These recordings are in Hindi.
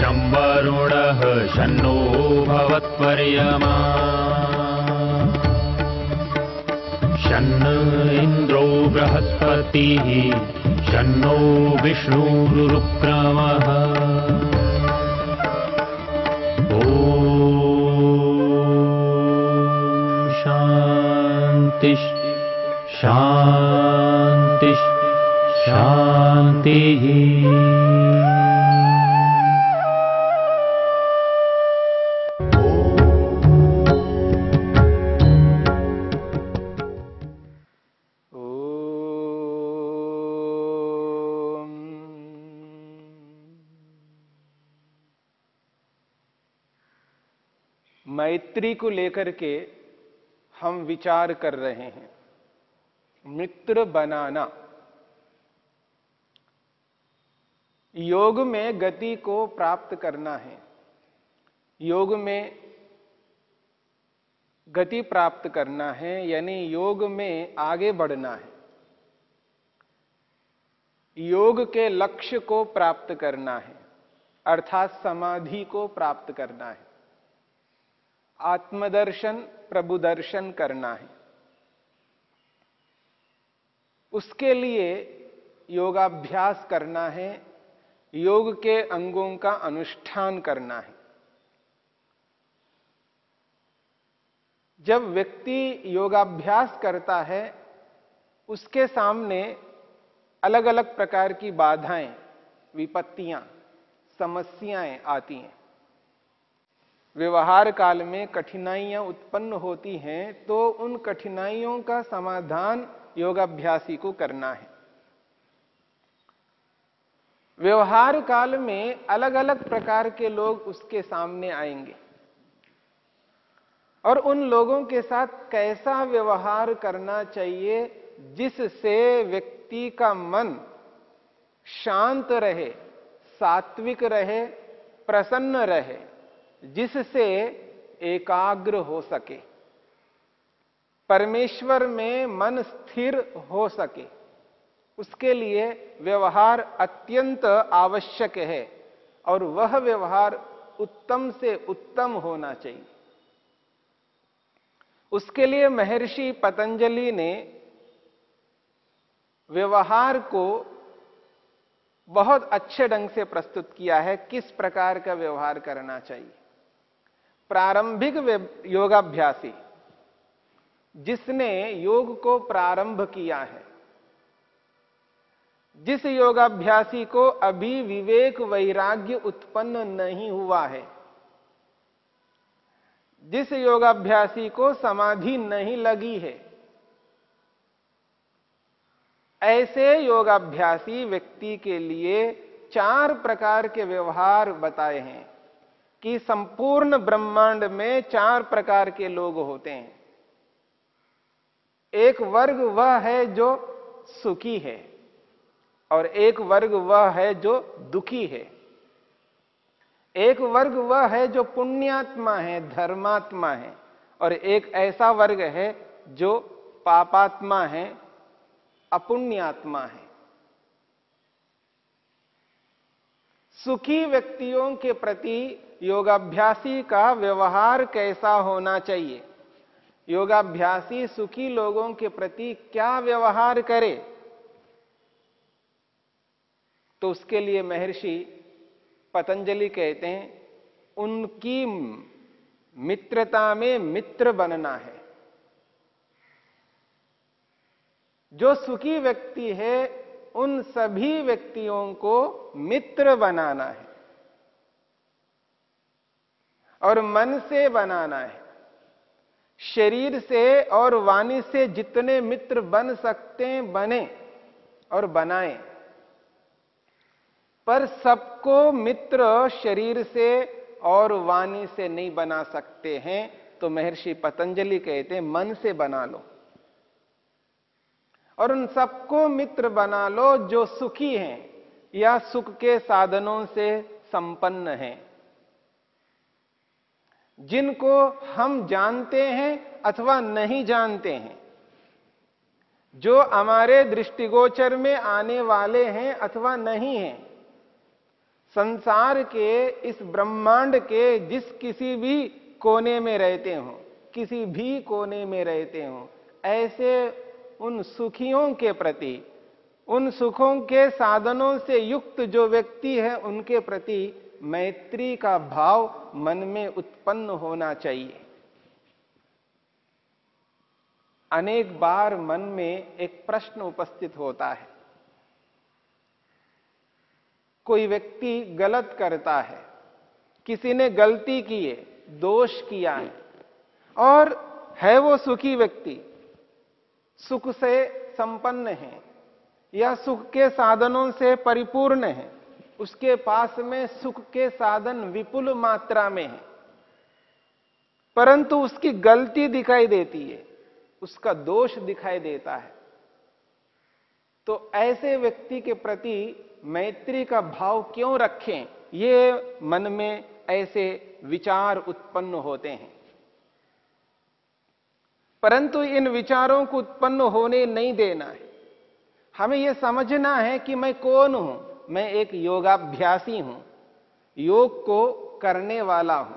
शं वरुणः शन्नो भवत्वर्यमा शन्न इन्द्रो बृहस्पतिः शन्नो विष्णुरुक्रमः ॐ शान्ति शान्ति शान्तिः। मैत्री को लेकर के हम विचार कर रहे हैं। मित्र बनाना, योग में गति को प्राप्त करना है। योग में गति प्राप्त करना है यानी योग में आगे बढ़ना है। योग के लक्ष्य को प्राप्त करना है अर्थात समाधि को प्राप्त करना है। आत्मदर्शन प्रभु दर्शन करना है। उसके लिए योगाभ्यास करना है, योग के अंगों का अनुष्ठान करना है। जब व्यक्ति योगाभ्यास करता है उसके सामने अलग अलग प्रकार की बाधाएं, विपत्तियां, समस्याएं आती हैं। व्यवहार काल में कठिनाइयां उत्पन्न होती हैं तो उन कठिनाइयों का समाधान योगाभ्यासी को करना है। व्यवहार काल में अलग अलग प्रकार के लोग उसके सामने आएंगे और उन लोगों के साथ कैसा व्यवहार करना चाहिए जिससे व्यक्ति का मन शांत रहे, सात्विक रहे, प्रसन्न रहे, जिससे एकाग्र हो सके, परमेश्वर में मन स्थिर हो सके। उसके लिए व्यवहार अत्यंत आवश्यक है और वह व्यवहार उत्तम से उत्तम होना चाहिए। उसके लिए महर्षि पतंजलि ने व्यवहार को बहुत अच्छे ढंग से प्रस्तुत किया है, किस प्रकार का व्यवहार करना चाहिए। प्रारंभिक योगाभ्यासी जिसने योग को प्रारंभ किया है, जिस योगाभ्यासी को अभी विवेक वैराग्य उत्पन्न नहीं हुआ है, जिस योगाभ्यासी को समाधि नहीं लगी है, ऐसे योगाभ्यासी व्यक्ति के लिए 4 प्रकार के व्यवहार बताए हैं कि संपूर्ण ब्रह्मांड में 4 प्रकार के लोग होते हैं। एक वर्ग वह है जो सुखी है और एक वर्ग वह है जो दुखी है। एक वर्ग वह है जो पुण्यात्मा है, धर्मात्मा है, और एक ऐसा वर्ग है जो पापात्मा है, अपुण्यात्मा है। सुखी व्यक्तियों के प्रति योगाभ्यासी का व्यवहार कैसा होना चाहिए, योगाभ्यासी सुखी लोगों के प्रति क्या व्यवहार करे, तो उसके लिए महर्षि पतंजलि कहते हैं उनकी मित्रता में मित्र बनना है। जो सुखी व्यक्ति है उन सभी व्यक्तियों को मित्र बनाना है और मन से बनाना है। शरीर से और वाणी से जितने मित्र बन सकते हैं बने और बनाएं, पर सबको मित्र शरीर से और वाणी से नहीं बना सकते हैं। तो महर्षि पतंजलि कहते हैं मन से बना लो और उन सबको मित्र बना लो जो सुखी हैं या सुख के साधनों से संपन्न हैं, जिनको हम जानते हैं अथवा नहीं जानते हैं, जो हमारे दृष्टिगोचर में आने वाले हैं अथवा नहीं हैं। संसार के इस ब्रह्मांड के जिस किसी भी कोने में रहते हो, किसी भी कोने में रहते हो, ऐसे उन सुखियों के प्रति, उन सुखों के साधनों से युक्त जो व्यक्ति है, उनके प्रति मैत्री का भाव मन में उत्पन्न होना चाहिए। अनेक बार मन में एक प्रश्न उपस्थित होता है। कोई व्यक्ति गलत करता है, किसी ने गलती की है, दोष किया है, और है वो सुखी व्यक्ति, सुख से संपन्न है या सुख के साधनों से परिपूर्ण है, उसके पास में सुख के साधन विपुल मात्रा में है, परंतु उसकी गलती दिखाई देती है, उसका दोष दिखाई देता है। तो ऐसे व्यक्ति के प्रति मैत्री का भाव क्यों रखें, ये मन में ऐसे विचार उत्पन्न होते हैं। परंतु इन विचारों को उत्पन्न होने नहीं देना है। हमें यह समझना है कि मैं कौन हूं। मैं एक योगाभ्यासी हूं, योग को करने वाला हूं,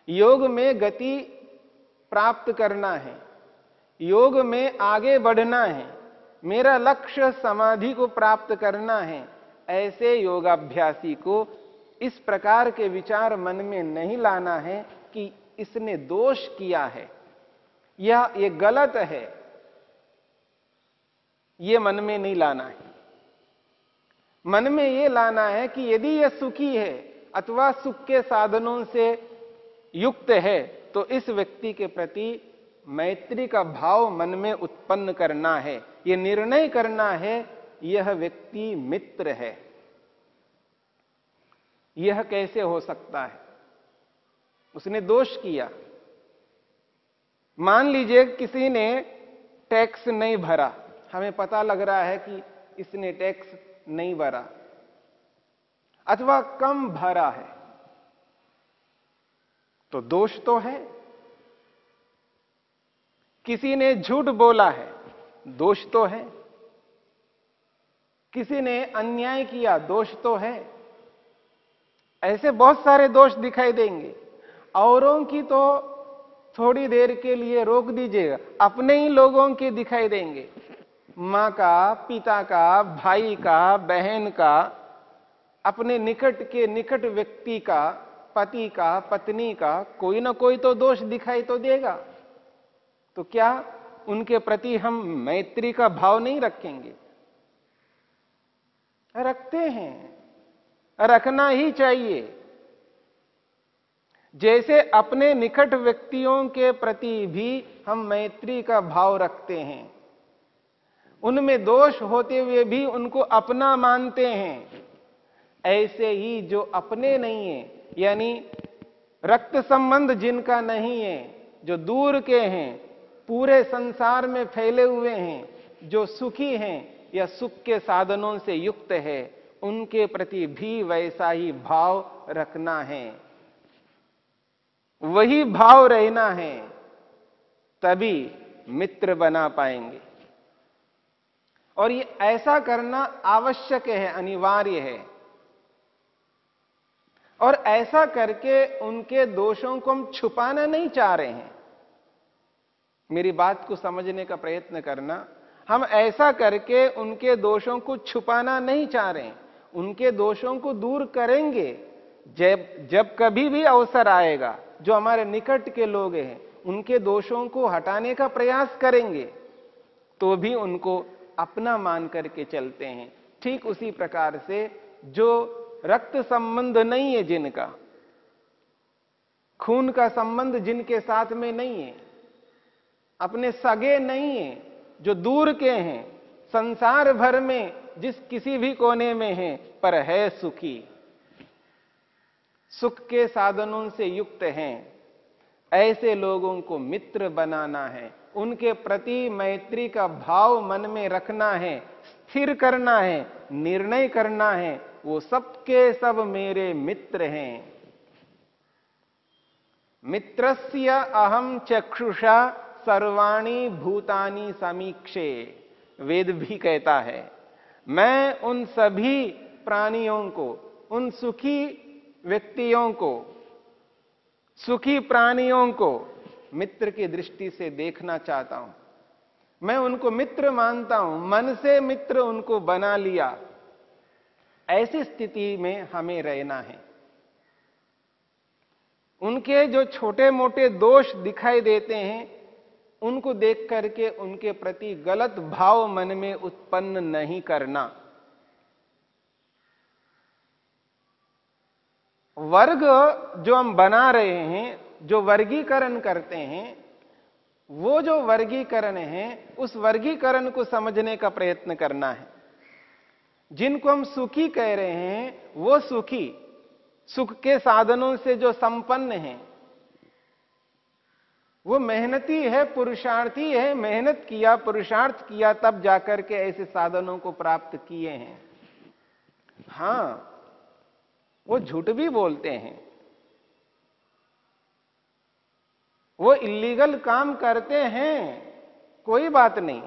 योग में गति प्राप्त करना है, योग में आगे बढ़ना है, मेरा लक्ष्य समाधि को प्राप्त करना है। ऐसे योगाभ्यासी को इस प्रकार के विचार मन में नहीं लाना है कि इसने दोष किया है या ये गलत है, ये मन में नहीं लाना है। मन में ये लाना है कि यदि यह सुखी है अथवा सुख के साधनों से युक्त है, तो इस व्यक्ति के प्रति मैत्री का भाव मन में उत्पन्न करना है। यह निर्णय करना है यह व्यक्ति मित्र है। यह कैसे हो सकता है? उसने दोष किया। मान लीजिए किसी ने टैक्स नहीं भरा, हमें पता लग रहा है कि इसने टैक्स नहीं भरा अथवा कम भरा है, तो दोष तो है। किसी ने झूठ बोला है, दोष तो है। किसी ने अन्याय किया, दोष तो है। ऐसे बहुत सारे दोष दिखाई देंगे। औरों की तो थोड़ी देर के लिए रोक दीजिएगा, अपने ही लोगों के दिखाई देंगे। मां का, पिता का, भाई का, बहन का, अपने निकट के निकट व्यक्ति का, पति का, पत्नी का, कोई ना कोई तो दोष दिखाई तो देगा। तो क्या उनके प्रति हम मैत्री का भाव नहीं रखेंगे? रखते हैं, रखना ही चाहिए। जैसे अपने निकट व्यक्तियों के प्रति भी हम मैत्री का भाव रखते हैं, उनमें दोष होते हुए भी उनको अपना मानते हैं, ऐसे ही जो अपने नहीं है, यानी रक्त संबंध जिनका नहीं है, जो दूर के हैं, पूरे संसार में फैले हुए हैं, जो सुखी हैं या सुख के साधनों से युक्त है, उनके प्रति भी वैसा ही भाव रखना है, वही भाव रहना है, तभी मित्र बना पाएंगे। और ये ऐसा करना आवश्यक है, अनिवार्य है। और ऐसा करके उनके दोषों को हम छुपाना नहीं चाह रहे हैं। मेरी बात को समझने का प्रयत्न करना। हम ऐसा करके उनके दोषों को छुपाना नहीं चाह रहे हैं, उनके दोषों को दूर करेंगे। जब कभी भी अवसर आएगा, जो हमारे निकट के लोग हैं, उनके दोषों को हटाने का प्रयास करेंगे, तो भी उनको अपना मान करके चलते हैं। ठीक उसी प्रकार से जो रक्त संबंध नहीं है, जिनका खून का संबंध जिनके साथ में नहीं है, अपने सगे नहीं है, जो दूर के हैं, संसार भर में जिस किसी भी कोने में है, पर है सुखी, सुख के साधनों से युक्त हैं, ऐसे लोगों को मित्र बनाना है। उनके प्रति मैत्री का भाव मन में रखना है, स्थिर करना है, निर्णय करना है, वो सबके सब मेरे मित्र हैं। मित्रस्य अहम चक्षुषा सर्वाणि भूतानि समीक्षे, वेद भी कहता है, मैं उन सभी प्राणियों को, उन सुखी व्यक्तियों को, सुखी प्राणियों को मित्र की दृष्टि से देखना चाहता हूं। मैं उनको मित्र मानता हूं, मन से मित्र उनको बना लिया। ऐसी स्थिति में हमें रहना है। उनके जो छोटे मोटे दोष दिखाई देते हैं, उनको देख करके उनके प्रति गलत भाव मन में उत्पन्न नहीं करना। वर्ग जो हम बना रहे हैं, जो वर्गीकरण करते हैं, वो जो वर्गीकरण है, उस वर्गीकरण को समझने का प्रयत्न करना है। जिनको हम सुखी कह रहे हैं, वो सुखी, सुख के साधनों से जो संपन्न है, वो मेहनती है, पुरुषार्थी है, मेहनत किया, पुरुषार्थ किया, तब जाकर के ऐसे साधनों को प्राप्त किए हैं। हां, वो झूठ भी बोलते हैं, वो इल्लीगल काम करते हैं, कोई बात नहीं,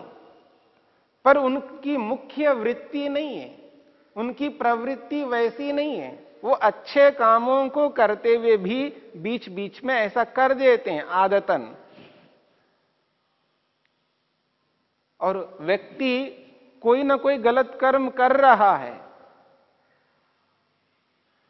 पर उनकी मुख्य वृत्ति नहीं है, उनकी प्रवृत्ति वैसी नहीं है। वो अच्छे कामों को करते हुए भी बीच बीच में ऐसा कर देते हैं आदतन। और व्यक्ति कोई ना कोई गलत कर्म कर रहा है,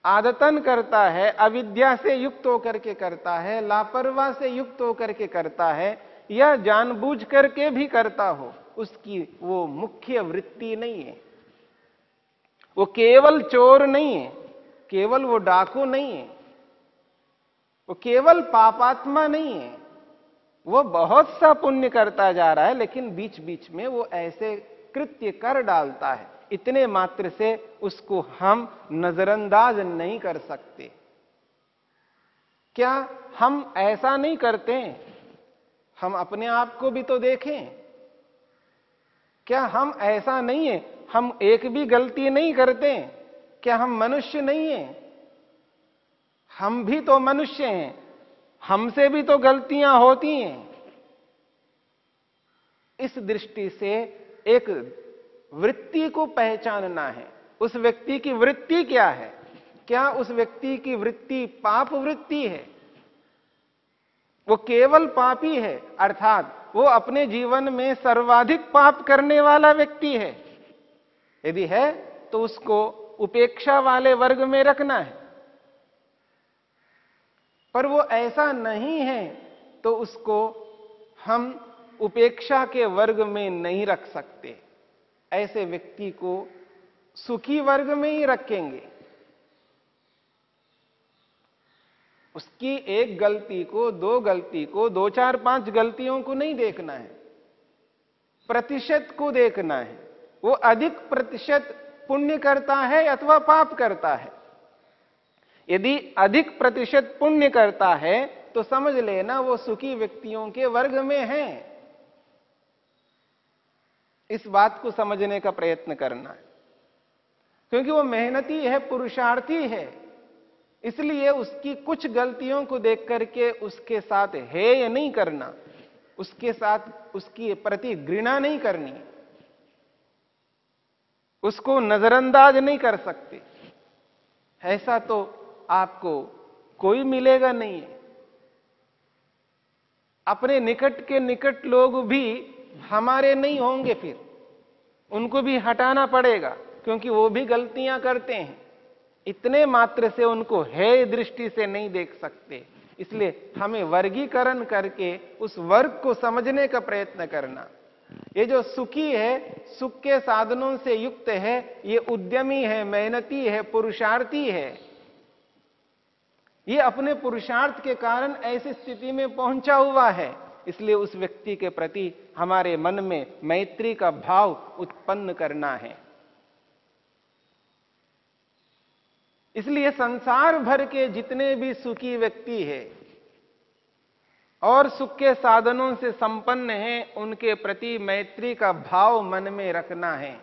आदतन करता है, अविद्या से युक्त होकर के करता है, लापरवाह से युक्त होकर के करता है, या जानबूझ करके भी करता हो, उसकी वो मुख्य वृत्ति नहीं है। वो केवल चोर नहीं है, केवल वो डाकू नहीं है, वो केवल पापात्मा नहीं है। वो बहुत सा पुण्य करता जा रहा है, लेकिन बीच बीच में वो ऐसे कृत्य कर डालता है। इतने मात्र से उसको हम नजरअंदाज नहीं कर सकते। क्या हम ऐसा नहीं करते? हम अपने आप को भी तो देखें। क्या हम ऐसा नहीं है, हम एक भी गलती नहीं करते? क्या हम मनुष्य नहीं हैं? हम भी तो मनुष्य हैं, हमसे भी तो गलतियां होती हैं। इस दृष्टि से एक वृत्ति को पहचानना है। उस व्यक्ति की वृत्ति क्या है? क्या उस व्यक्ति की वृत्ति पाप वृत्ति है? वो केवल पापी है, अर्थात वो अपने जीवन में सर्वाधिक पाप करने वाला व्यक्ति है? यदि है तो उसको उपेक्षा वाले वर्ग में रखना है। पर वो ऐसा नहीं है तो उसको हम उपेक्षा के वर्ग में नहीं रख सकते। ऐसे व्यक्ति को सुखी वर्ग में ही रखेंगे। उसकी एक गलती को, दो गलती को, 2, 4, 5 गलतियों को नहीं देखना है, प्रतिशत को देखना है। वो अधिक प्रतिशत पुण्य करता है अथवा पाप करता है। यदि अधिक प्रतिशत पुण्य करता है तो समझ लेना वो सुखी व्यक्तियों के वर्ग में है। इस बात को समझने का प्रयत्न करना है, क्योंकि वो मेहनती है, पुरुषार्थी है, इसलिए उसकी कुछ गलतियों को देख करके उसके साथ हेय नहीं करना, उसके साथ उसकी प्रति घृणा नहीं करनी, उसको नजरअंदाज नहीं कर सकते। ऐसा तो आपको कोई मिलेगा नहीं है। अपने निकट के निकट लोग भी हमारे नहीं होंगे, फिर उनको भी हटाना पड़ेगा, क्योंकि वो भी गलतियां करते हैं। इतने मात्र से उनको हेय दृष्टि से नहीं देख सकते। इसलिए हमें वर्गीकरण करके उस वर्ग को समझने का प्रयत्न करना। ये जो सुखी है, सुख के साधनों से युक्त है, ये उद्यमी है, मेहनती है, पुरुषार्थी है। ये अपने पुरुषार्थ के कारण ऐसी स्थिति में पहुंचा हुआ है। इसलिए उस व्यक्ति के प्रति हमारे मन में मैत्री का भाव उत्पन्न करना है। इसलिए संसार भर के जितने भी सुखी व्यक्ति हैं और सुख के साधनों से संपन्न हैं, उनके प्रति मैत्री का भाव मन में रखना है।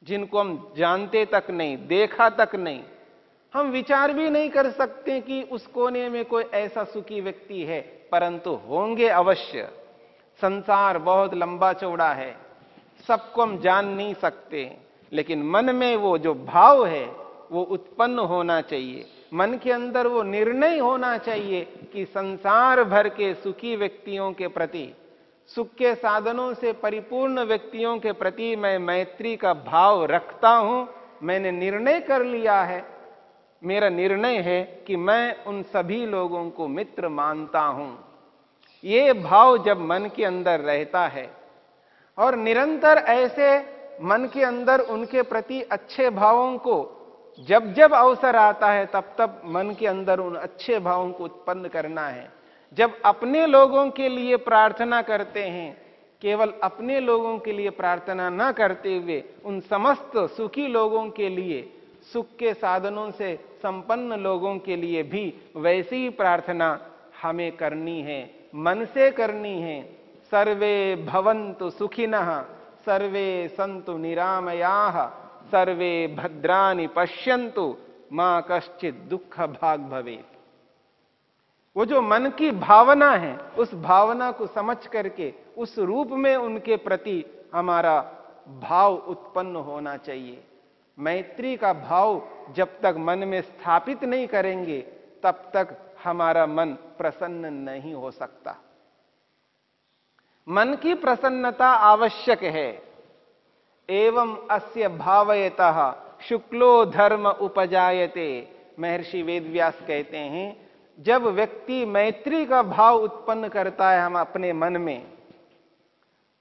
जिनको हम जानते तक नहीं, देखा तक नहीं, हम विचार भी नहीं कर सकते कि उस कोने में कोई ऐसा सुखी व्यक्ति है, परंतु होंगे अवश्य। संसार बहुत लंबा चौड़ा है, सबको हम जान नहीं सकते, लेकिन मन में वो जो भाव है वो उत्पन्न होना चाहिए। मन के अंदर वो निर्णय होना चाहिए कि संसार भर के सुखी व्यक्तियों के प्रति, सुख के साधनों से परिपूर्ण व्यक्तियों के प्रति मैं मैत्री का भाव रखता हूं। मैंने निर्णय कर लिया है, मेरा निर्णय है कि मैं उन सभी लोगों को मित्र मानता हूं। ये भाव जब मन के अंदर रहता है और निरंतर ऐसे मन के अंदर उनके प्रति अच्छे भावों को जब जब अवसर आता है तब तब मन के अंदर उन अच्छे भावों को उत्पन्न करना है। जब अपने लोगों के लिए प्रार्थना करते हैं, केवल अपने लोगों के लिए प्रार्थना न करते हुए उन समस्त सुखी लोगों के लिए, सुख के साधनों से संपन्न लोगों के लिए भी वैसी ही प्रार्थना हमें करनी है, मन से करनी है। सर्वे भवन्तु सुखिनः, सर्वे सन्तु निरामयाः, सर्वे भद्राणि पश्यन्तु, मां कश्चित् दुःख भाग् भवेत्। वो जो मन की भावना है, उस भावना को समझ करके उस रूप में उनके प्रति हमारा भाव उत्पन्न होना चाहिए। मैत्री का भाव जब तक मन में स्थापित नहीं करेंगे तब तक हमारा मन प्रसन्न नहीं हो सकता। मन की प्रसन्नता आवश्यक है। एवं अस्य भावयतः शुक्लो धर्म उपजायते। महर्षि वेदव्यास कहते हैं, जब व्यक्ति मैत्री का भाव उत्पन्न करता है हम अपने मन में,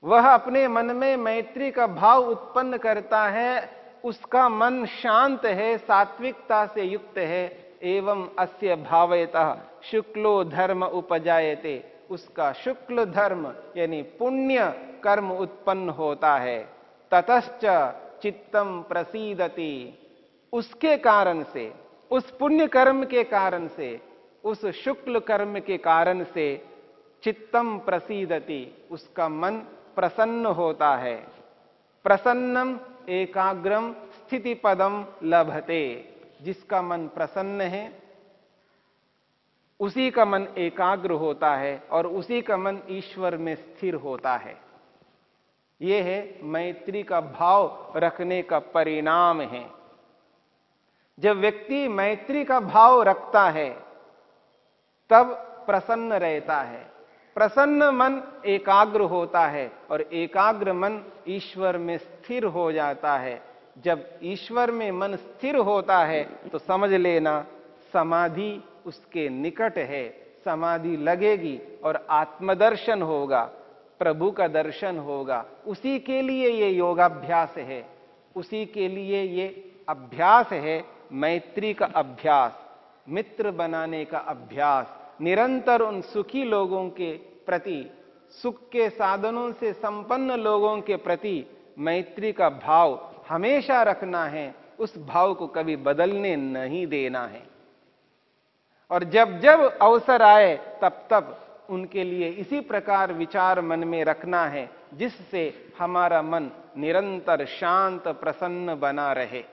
वह अपने मन में मैत्री का भाव उत्पन्न करता है, उसका मन शांत है, सात्विकता से युक्त है। एवं अस्य भावयतः शुक्लो धर्म उपजायते। उसका शुक्ल धर्म यानी पुण्य कर्म उत्पन्न होता है। ततश्च चित्तम प्रसीदति। उसके कारण से, उस पुण्य कर्म के कारण से, उस शुक्ल कर्म के कारण से चित्तम प्रसीदति, उसका मन प्रसन्न होता है। प्रसन्नम एकाग्रम स्थिति पदम लभते। जिसका मन प्रसन्न है उसी का मन एकाग्र होता है और उसी का मन ईश्वर में स्थिर होता है। यह है मैत्री का भाव रखने का परिणाम है। जब व्यक्ति मैत्री का भाव रखता है तब प्रसन्न रहता है। प्रसन्न मन एकाग्र होता है और एकाग्र मन ईश्वर में स्थिर हो जाता है। जब ईश्वर में मन स्थिर होता है तो समझ लेना समाधि उसके निकट है। समाधि लगेगी और आत्मदर्शन होगा, प्रभु का दर्शन होगा। उसी के लिए ये योगाभ्यास है, उसी के लिए ये अभ्यास है, मैत्री का अभ्यास, मित्र बनाने का अभ्यास। निरंतर उन सुखी लोगों के प्रति, सुख के साधनों से संपन्न लोगों के प्रति मैत्री का भाव हमेशा रखना है। उस भाव को कभी बदलने नहीं देना है। और जब जब अवसर आए तब तब उनके लिए इसी प्रकार विचार मन में रखना है, जिससे हमारा मन निरंतर शांत प्रसन्न बना रहे।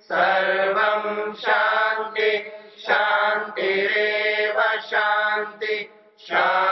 सर्वं शांति शांतिरेव शांति शांति।